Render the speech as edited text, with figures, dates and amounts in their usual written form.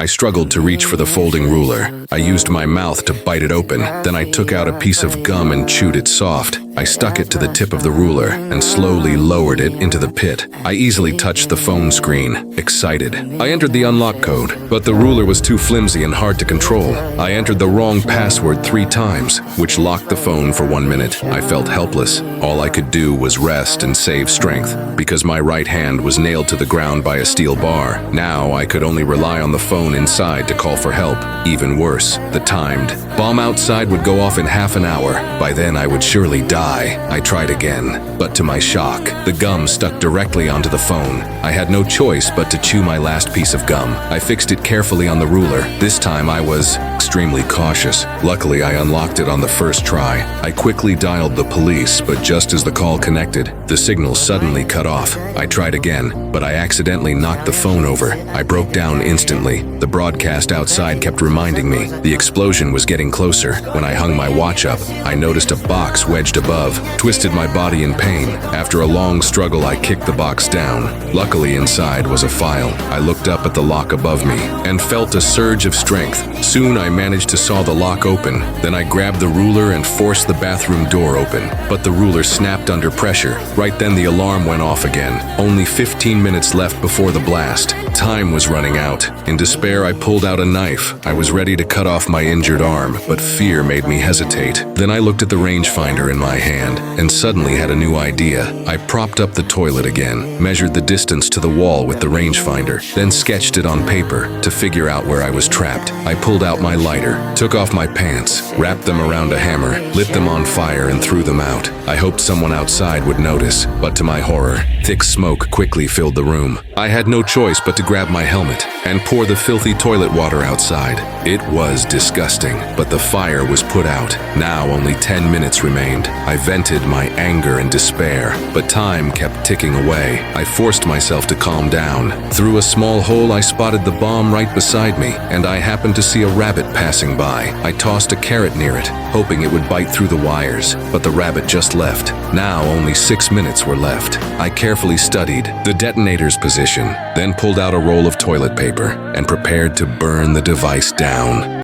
I struggled to reach for the folding ruler. I used my mouth to bite it open. Then I took out a piece of gum and chewed it soft. I stuck it to the tip of the ruler and slowly lowered it into the pit. I easily touched the phone screen, excited. I entered the unlock code, but the ruler was too flimsy and hard to control. I entered the wrong password 3 times, which locked the phone for 1 minute. I felt helpless. All I could do was rest and save strength, because my right hand was nailed to the ground by a steel bar. Now I could only rely on the phone inside to call for help. Even worse, the timed bomb outside would go off in half an hour. By then I would surely die. I tried again, but to my shock, the gum stuck directly onto the phone. I had no choice but to chew my last piece of gum. I fixed it carefully on the ruler. This time I was extremely cautious. Luckily, I unlocked it on the first try. I quickly dialed the police, but just as the call connected, the signal suddenly cut off. I tried again, but I accidentally knocked the phone over. I broke down instantly. The broadcast outside kept reminding me the explosion was getting closer. When I hung my watch up, I noticed a box wedged above, twisted my body in pain. After a long struggle, I kicked the box down. Luckily, inside was a file. I looked up at the lock above me and felt a surge of strength. Soon I managed to saw the lock open. Then I grabbed the ruler and forced the bathroom door open. But the ruler snapped under pressure. Right then the alarm went off again. Only 15 minutes left before the blast. Time was running out. In despair, I pulled out a knife. I was ready to cut off my injured arm, but fear made me hesitate. Then I looked at the rangefinder in my hand and suddenly had a new idea. I propped up the toilet again, measured the distance to the wall with the rangefinder, then sketched it on paper to figure out where I was trapped. I pulled out my lighter, took off my pants, wrapped them around a hammer, lit them on fire and threw them out. I hoped someone outside would notice, but to my horror, thick smoke quickly filled the room. I had no choice but to grab my helmet and pour the filthy toilet water outside. It was disgusting, but the fire was put out. Now only 10 minutes remained. I vented my anger and despair, but time kept ticking away. I forced myself to calm down. Through a small hole, I spotted the bomb right beside me, and I happened to see a rabbit passing by. I tossed a carrot near it, hoping it would bite through the wires, but the rabbit just left. Now only 6 minutes were left. I carefully studied the detonator's position, then pulled out a roll of toilet paper and prepared to burn the device down.